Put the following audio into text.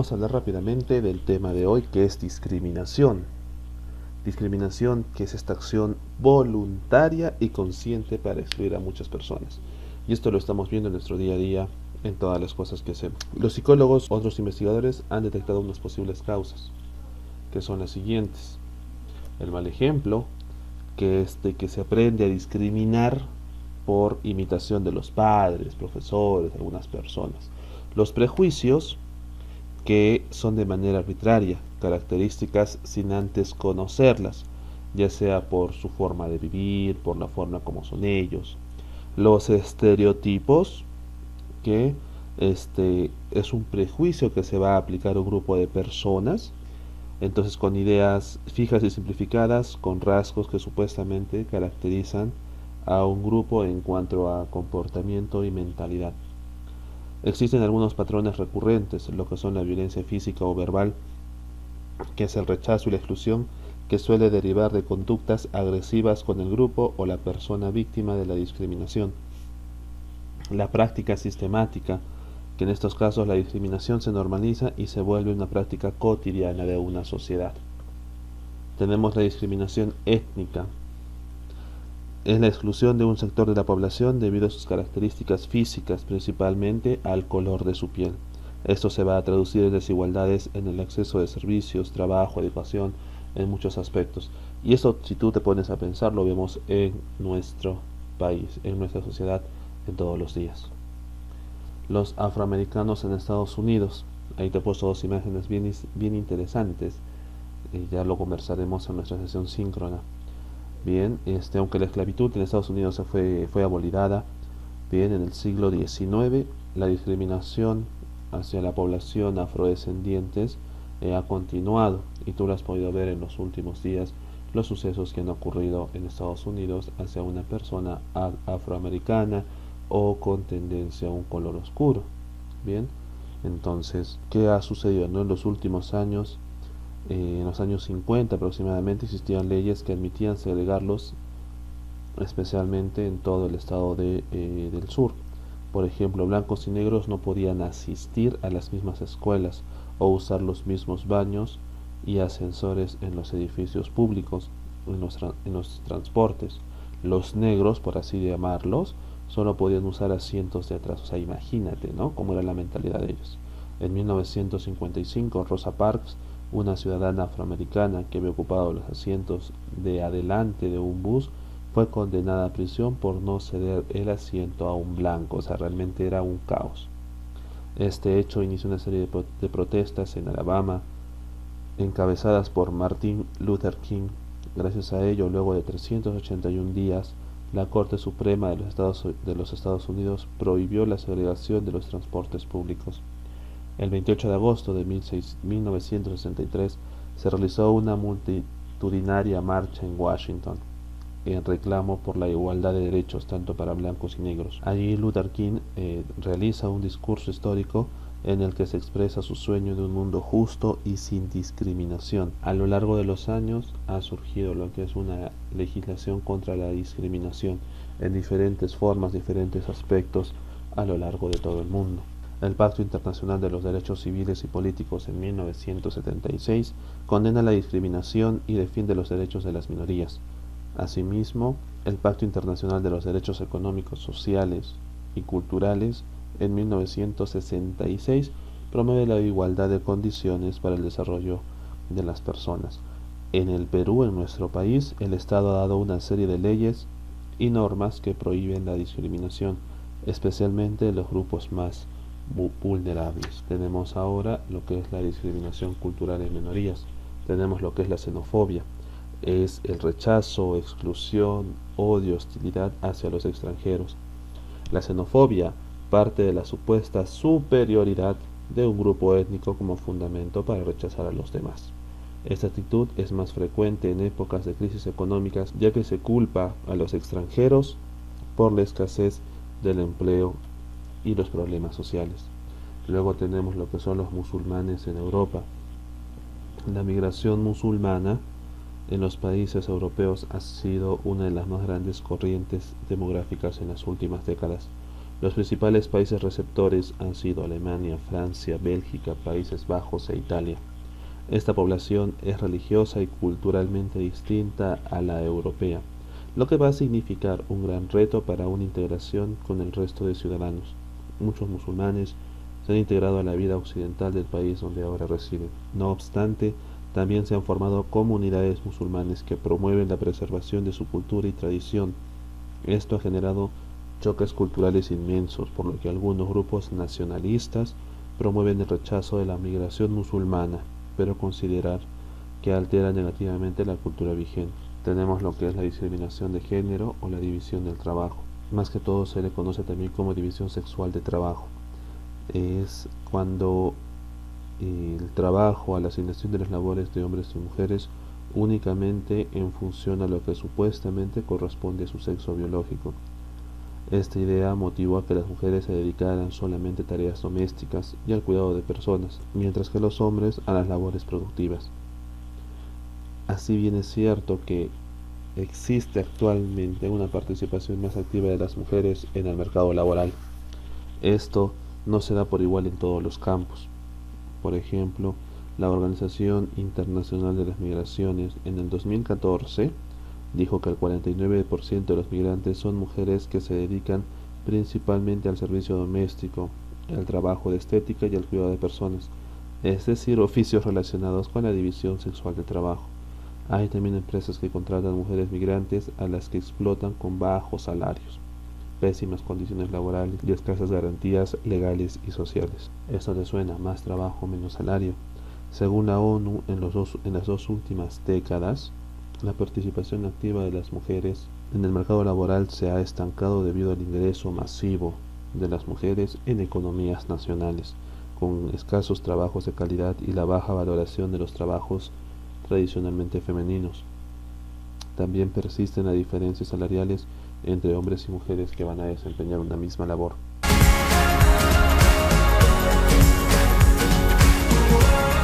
vamos a hablar rápidamente del tema de hoy, que es discriminación. Discriminación, que es esta acción voluntaria y consciente para excluir a muchas personas. Y esto lo estamos viendo en nuestro día a día, en todas las cosas que hacemos. Los psicólogos, otros investigadores, han detectado unas posibles causas, que son las siguientes. El mal ejemplo, que es de que se aprende a discriminar por imitación de los padres, profesores, algunas personas. Los prejuicios, que son de manera arbitraria, características sin antes conocerlas, ya sea por su forma de vivir, por la forma como son ellos. Los estereotipos, que es un prejuicio que se va a aplicar a un grupo de personas, entonces con ideas fijas y simplificadas, con rasgos que supuestamente caracterizan a un grupo en cuanto a comportamiento y mentalidad. Existen algunos patrones recurrentes, lo que son la violencia física o verbal, que es el rechazo y la exclusión, que suele derivar de conductas agresivas con el grupo o la persona víctima de la discriminación. La práctica sistemática, que en estos casos la discriminación se normaliza y se vuelve una práctica cotidiana de una sociedad. Tenemos la discriminación étnica. Es la exclusión de un sector de la población debido a sus características físicas, principalmente al color de su piel. Esto se va a traducir en desigualdades en el acceso de servicios, trabajo, educación, en muchos aspectos. Y esto, si tú te pones a pensar, lo vemos en nuestro país, en nuestra sociedad, en todos los días. Los afroamericanos en Estados Unidos. Ahí te he puesto dos imágenes bien interesantes. Ya lo conversaremos en nuestra sesión síncrona. Bien, aunque la esclavitud en Estados Unidos fue abolida, bien, en el siglo XIX, la discriminación hacia la población afrodescendientes ha continuado, y tú lo has podido ver en los últimos días, los sucesos que han ocurrido en Estados Unidos hacia una persona afroamericana o con tendencia a un color oscuro. Bien, entonces, ¿qué ha sucedido, no? En los últimos años? En los años 50 aproximadamente existían leyes que admitían segregarlos, especialmente en todo el estado del sur. Por ejemplo, blancos y negros no podían asistir a las mismas escuelas o usar los mismos baños y ascensores en los edificios públicos, en los transportes. Los negros, por así llamarlos, solo podían usar asientos de atrás. O sea, imagínate, ¿no?, cómo era la mentalidad de ellos. En 1955, Rosa Parks, una ciudadana afroamericana que había ocupado los asientos de adelante de un bus, fue condenada a prisión por no ceder el asiento a un blanco. O sea, realmente era un caos. Este hecho inició una serie de protestas en Alabama, encabezadas por Martin Luther King. Gracias a ello, luego de 381 días, la Corte Suprema de los Estados Unidos prohibió la segregación de los transportes públicos. El 28 de agosto de 1963 se realizó una multitudinaria marcha en Washington en reclamo por la igualdad de derechos tanto para blancos y negros. Allí Luther King realiza un discurso histórico en el que se expresa su sueño de un mundo justo y sin discriminación. A lo largo de los años ha surgido lo que es una legislación contra la discriminación en diferentes formas, diferentes aspectos a lo largo de todo el mundo. El Pacto Internacional de los Derechos Civiles y Políticos en 1976 condena la discriminación y defiende los derechos de las minorías. Asimismo, el Pacto Internacional de los Derechos Económicos, Sociales y Culturales en 1966 promueve la igualdad de condiciones para el desarrollo de las personas. En el Perú, en nuestro país, el Estado ha dado una serie de leyes y normas que prohíben la discriminación, especialmente de los grupos más vulnerables. Tenemos ahora lo que es la discriminación cultural en minorías. Tenemos lo que es la xenofobia. Es el rechazo, exclusión, odio, hostilidad hacia los extranjeros. La xenofobia parte de la supuesta superioridad de un grupo étnico como fundamento para rechazar a los demás. Esta actitud es más frecuente en épocas de crisis económicas, ya que se culpa a los extranjeros por la escasez del empleo y los problemas sociales. Luego tenemos lo que son los musulmanes en Europa. La migración musulmana en los países europeos ha sido una de las más grandes corrientes demográficas en las últimas décadas. Los principales países receptores han sido Alemania, Francia, Bélgica, Países Bajos e Italia. Esta población es religiosa y culturalmente distinta a la europea, lo que va a significar un gran reto para una integración con el resto de ciudadanos. Muchos musulmanes se han integrado a la vida occidental del país donde ahora residen. No obstante, también se han formado comunidades musulmanes que promueven la preservación de su cultura y tradición. Esto ha generado choques culturales inmensos, por lo que algunos grupos nacionalistas promueven el rechazo de la migración musulmana, pero considerar que altera negativamente la cultura vigente. Tenemos lo que es la discriminación de género o la división del trabajo. Más que todo se le conoce también como división sexual de trabajo. Es cuando el trabajo a la asignación de las labores de hombres y mujeres únicamente en función a lo que supuestamente corresponde a su sexo biológico. Esta idea motivó a que las mujeres se dedicaran solamente a tareas domésticas y al cuidado de personas, mientras que los hombres a las labores productivas. Así bien es cierto que existe actualmente una participación más activa de las mujeres en el mercado laboral. Esto no se da por igual en todos los campos. Por ejemplo, la Organización Internacional de las Migraciones en el 2014 dijo que el 49% de los migrantes son mujeres que se dedican principalmente al servicio doméstico, al trabajo de estética y al cuidado de personas, es decir, oficios relacionados con la división sexual del trabajo. Hay también empresas que contratan mujeres migrantes a las que explotan con bajos salarios, pésimas condiciones laborales y escasas garantías legales y sociales. ¿Esto te suena? Más trabajo, menos salario. Según la ONU, en las dos últimas décadas, la participación activa de las mujeres en el mercado laboral se ha estancado debido al ingreso masivo de las mujeres en economías nacionales, con escasos trabajos de calidad y la baja valoración de los trabajos tradicionalmente femeninos. También persisten las diferencias salariales entre hombres y mujeres que van a desempeñar una misma labor.